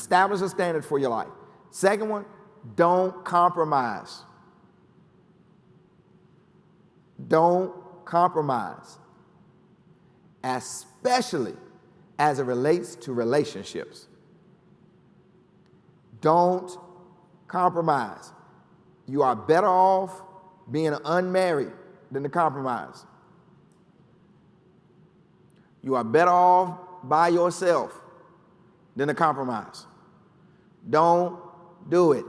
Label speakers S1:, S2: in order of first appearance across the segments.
S1: Establish a standard for your life. Second one, don't compromise. Don't compromise, especially as it relates to relationships. Don't compromise. You are better off being unmarried than to compromise. You are better off by yourself than to compromise. Don't do it.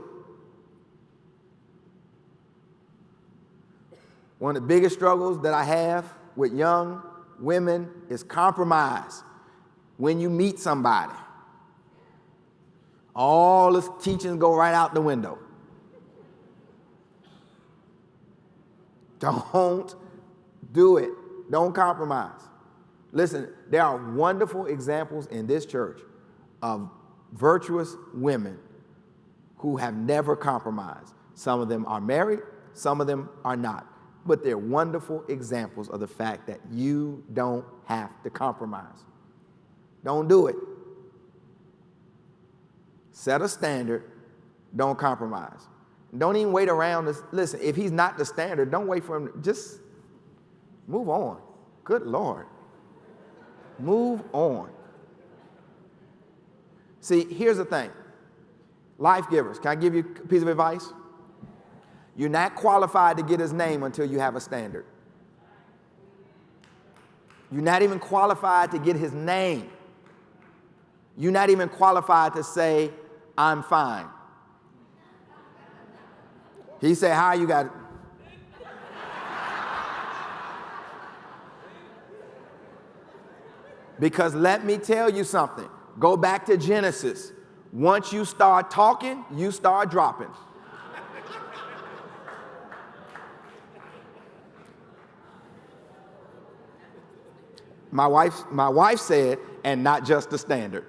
S1: One of the biggest struggles that I have with young women is compromise. When you meet somebody, all the teachings go right out the window. Don't do it. Don't compromise. Listen, there are wonderful examples in this church of virtuous women who have never compromised. Some of them are married, some of them are not. But they're wonderful examples of the fact that you don't have to compromise. Don't do it. Set a standard, don't compromise. Don't even wait around to listen. If he's not the standard, don't wait for him. Just move on. Good Lord. Move on. See, here's the thing. Life givers, can I give you a piece of advice? You're not qualified to get his name until you have a standard. You're not even qualified to get his name. You're not even qualified to say, I'm fine. He said, how you got it? Because let me tell you something. Go back to Genesis. Once you start talking, you start dropping. My wife said, and not just the standard.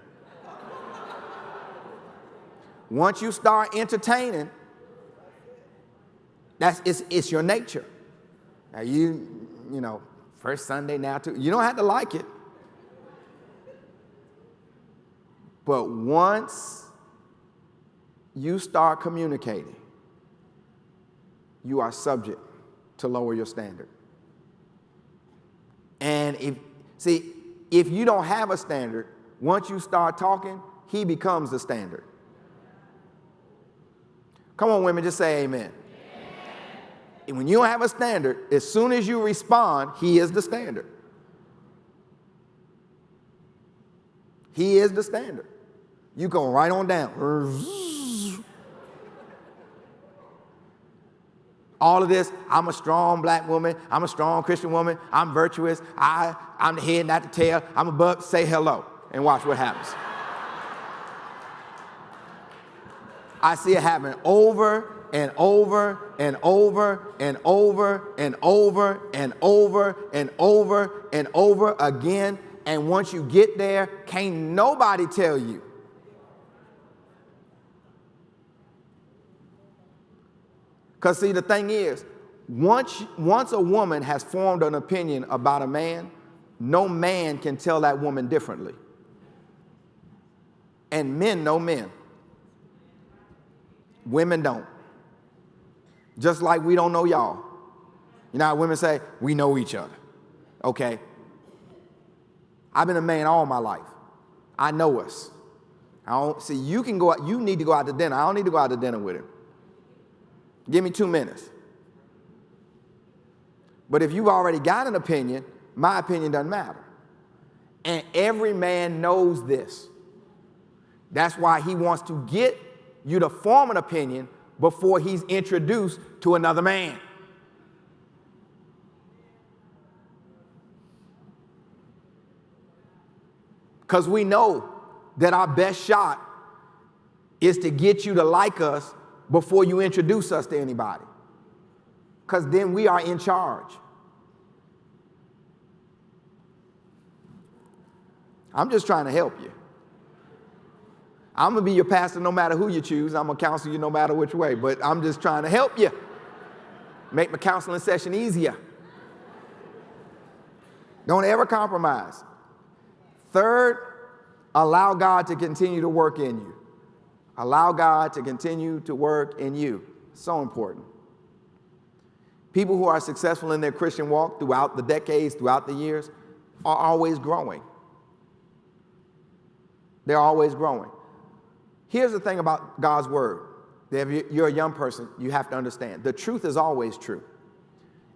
S1: Once you start entertaining, it's your nature. Now you know, first Sunday now too. You don't have to like it. But once you start communicating, you are subject to lower your standard. And if you don't have a standard, once you start talking, he becomes the standard. Come on, women, just say amen. Amen. And when you don't have a standard, as soon as you respond, he is the standard. He is the standard. You go right on down. All of this, I'm a strong black woman, I'm a strong Christian woman, I'm virtuous, I'm the head, not the tail, I'm above, say hello, and watch what happens. I see it happen over and over and over and over and over and over and over and over again. And once you get there, can't nobody tell you. Because see, the thing is, once a woman has formed an opinion about a man, no man can tell that woman differently. And men know men. Women don't. Just like we don't know y'all. You know how women say, we know each other. Okay. I've been a man all my life. I know us. You can go out, you need to go out to dinner. I don't need to go out to dinner with him. Give me 2 minutes. But if you've already got an opinion, my opinion doesn't matter. And every man knows this. That's why he wants to get you to form an opinion before he's introduced to another man. Because we know that our best shot is to get you to like us before you introduce us to anybody. Because then we are in charge. I'm just trying to help you. I'm going to be your pastor no matter who you choose. I'm going to counsel you no matter which way. But I'm just trying to help you. Make my counseling session easier. Don't ever compromise. Third, allow God to continue to work in you. Allow God to continue to work in you. So important. People who are successful in their Christian walk throughout the decades, throughout the years, are always growing. They're always growing. Here's the thing about God's word. If you're a young person, you have to understand. The truth is always true.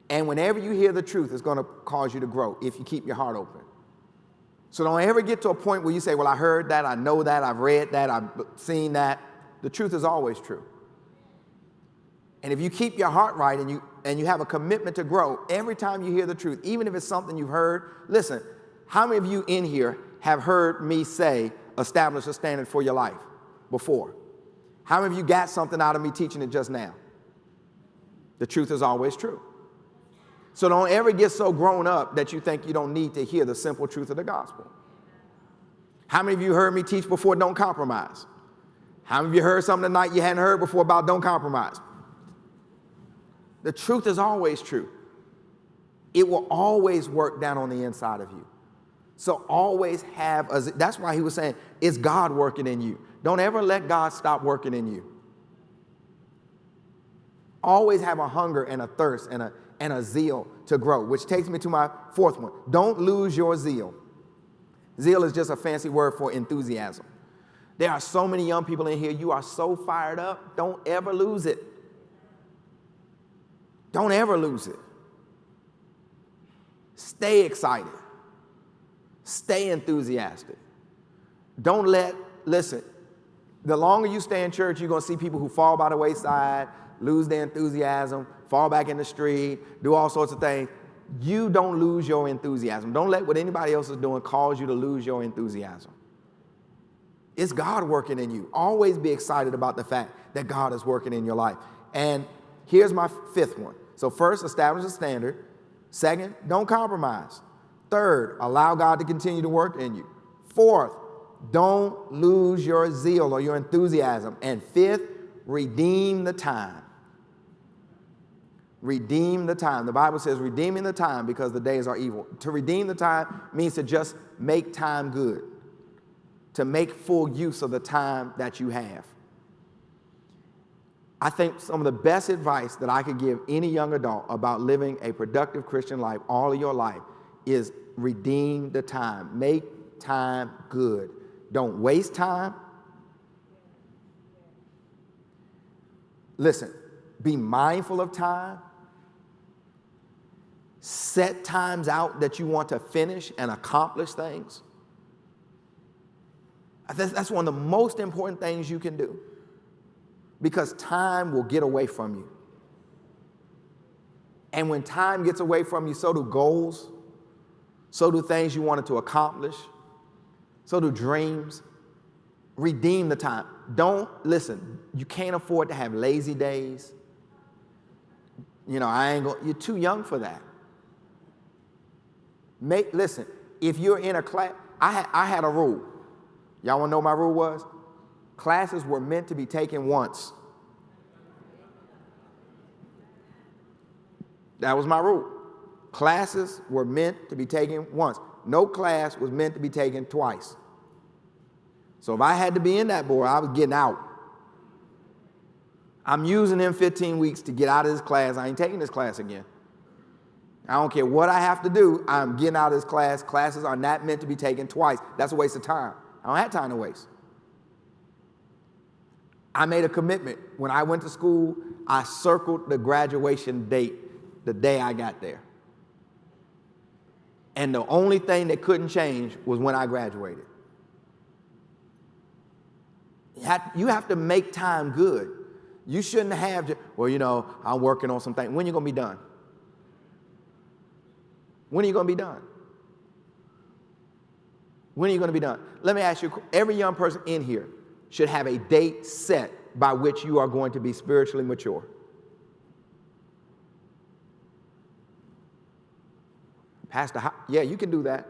S1: And whenever you hear the truth, it's going to cause you to grow if you keep your heart open. So don't ever get to a point where you say, well, I heard that, I know that, I've read that, I've seen that. The truth is always true. And if you keep your heart right and you have a commitment to grow, every time you hear the truth, even if it's something you've heard, listen, how many of you in here have heard me say, establish a standard for your life before? How many of you got something out of me teaching it just now? The truth is always true. So don't ever get so grown up that you think you don't need to hear the simple truth of the gospel. How many of you heard me teach before, don't compromise? How many of you heard something tonight you hadn't heard before about don't compromise? The truth is always true. It will always work down on the inside of you. So always have, that's why he was saying, it's God working in you. Don't ever let God stop working in you. Always have a hunger and a thirst and a zeal to grow, which takes me to my fourth one. Don't lose your zeal. Zeal is just a fancy word for enthusiasm. There are so many young people in here, you are so fired up, don't ever lose it. Don't ever lose it. Stay excited. Stay enthusiastic. Listen, the longer you stay in church, you're going to see people who fall by the wayside, lose their enthusiasm, fall back in the street, do all sorts of things. You don't lose your enthusiasm. Don't let what anybody else is doing cause you to lose your enthusiasm. It's God working in you. Always be excited about the fact that God is working in your life. And here's my fifth one. So first, establish a standard. Second, don't compromise. Third, allow God to continue to work in you. Fourth, don't lose your zeal or your enthusiasm. And fifth, redeem the time. Redeem the time. The Bible says redeeming the time because the days are evil. To redeem the time means to just make time good, to make full use of the time that you have. I think some of the best advice that I could give any young adult about living a productive Christian life all of your life is redeem the time. Make time good. Don't waste time. Listen, be mindful of time. Set times out that you want to finish and accomplish things. That's one of the most important things you can do, because time will get away from you. And when time gets away from you, so do goals, so do things you wanted to accomplish, so do dreams. Redeem the time. Listen, you can't afford to have lazy days. You're too young for that. Listen, if you're in a class, I had a rule. Y'all want to know what my rule was? Classes were meant to be taken once. That was my rule. Classes were meant to be taken once. No class was meant to be taken twice. So if I had to be in that board, I was getting out. I'm using them 15 weeks to get out of this class. I ain't taking this class again. I don't care what I have to do. I'm getting out of this class. Classes are not meant to be taken twice. That's a waste of time. I don't have time to waste. I made a commitment. When I went to school, I circled the graduation date the day I got there. And the only thing that couldn't change was when I graduated. You have to make time good. You shouldn't have, I'm working on something. When are you going to be done? When are you going to be done? When are you going to be done? Let me ask you, every young person in here should have a date set by which you are going to be spiritually mature. Pastor, yeah, you can do that.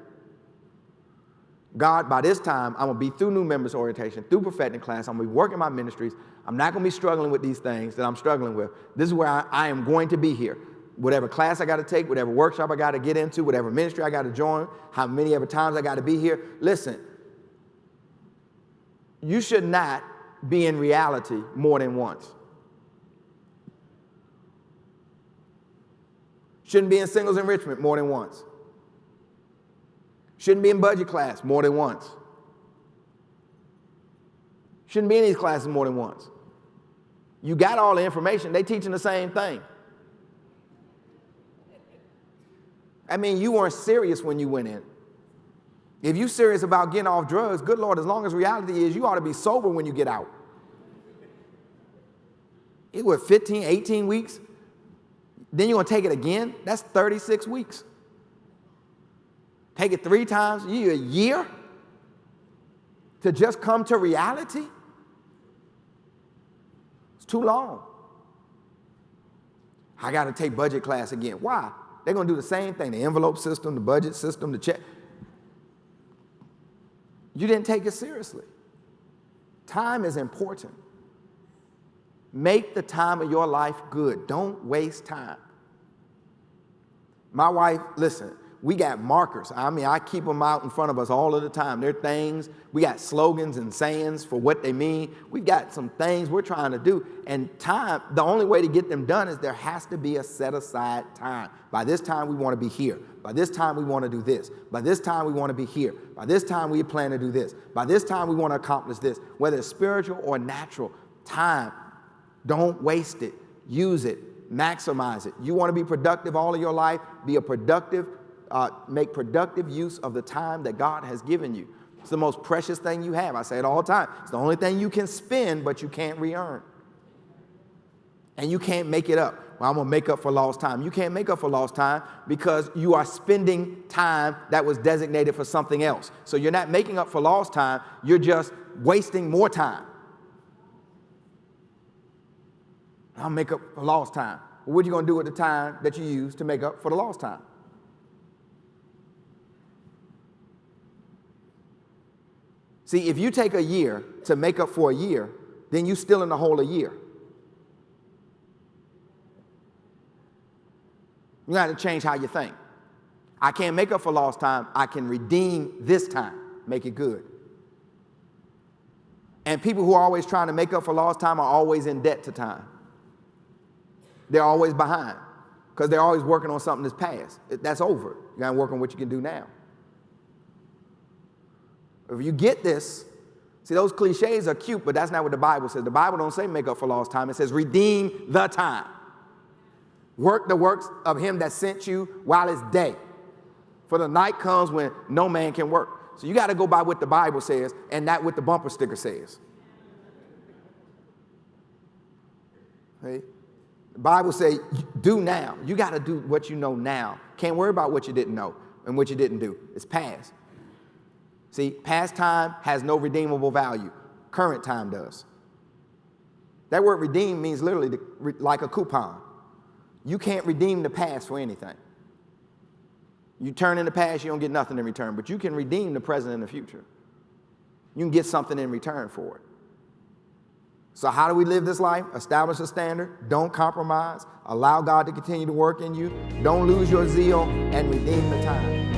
S1: God, by this time, I'm going to be through new members orientation, through prophetic class. I'm going to be working my ministries. I'm not going to be struggling with these things that I'm struggling with. This is where I am going to be here. Whatever class I got to take, whatever workshop I got to get into, whatever ministry I got to join, how many ever times I got to be here. Listen, you should not be in reality more than once. Shouldn't be in singles enrichment more than once. Shouldn't be in budget class more than once. Shouldn't be in these classes more than once. You got all the information. They teaching the same thing. I mean, you weren't serious when you went in. If you're serious about getting off drugs, good Lord, as long as reality is, you ought to be sober when you get out. It was 15, 18 weeks. Then you're going to take it again? That's 36 weeks. Take it 3 times, a year to just come to reality? It's too long. I got to take budget class again. Why? They're going to do the same thing, the envelope system, the budget system, the check. You didn't take it seriously. Time is important. Make the time of your life good. Don't waste time. My wife, listen, we got markers. I mean, I keep them out in front of us all of the time. They're things. We got slogans and sayings for what they mean. We've got some things we're trying to do. And time, the only way to get them done is there has to be a set aside time. By this time, we want to be here. By this time, we want to do this. By this time, we want to be here. By this time, we plan to do this. By this time, we want to accomplish this. Whether it's spiritual or natural, time, don't waste it. Use it. Maximize it. You want to be productive all of your life? Be a productive make productive use of the time that God has given you. It's the most precious thing you have. I say it all the time. It's the only thing you can spend, but you can't re-earn. And you can't make it up. Well, I'm going to make up for lost time. You can't make up for lost time because you are spending time that was designated for something else. So you're not making up for lost time. You're just wasting more time. I'll make up for lost time. Well, what are you going to do with the time that you use to make up for the lost time? See, if you take a year to make up for a year, then you're still in the hole a year. You got to change how you think. I can't make up for lost time. I can redeem this time, make it good. And people who are always trying to make up for lost time are always in debt to time. They're always behind because they're always working on something that's past. That's over. You got to work on what you can do now. If you get this, see, those cliches are cute, but that's not what the Bible says. The Bible don't say make up for lost time. It says redeem the time. Work the works of him that sent you while it's day. For the night comes when no man can work. So you got to go by what the Bible says and not what the bumper sticker says. Okay? The Bible says do now. You got to do what you know now. Can't worry about what you didn't know and what you didn't do. It's past. See, past time has no redeemable value. Current time does. That word redeem means literally like a coupon. You can't redeem the past for anything. You turn in the past, you don't get nothing in return, but you can redeem the present and the future. You can get something in return for it. So how do we live this life? Establish a standard. Don't compromise. Allow God to continue to work in you. Don't lose your zeal and redeem the time.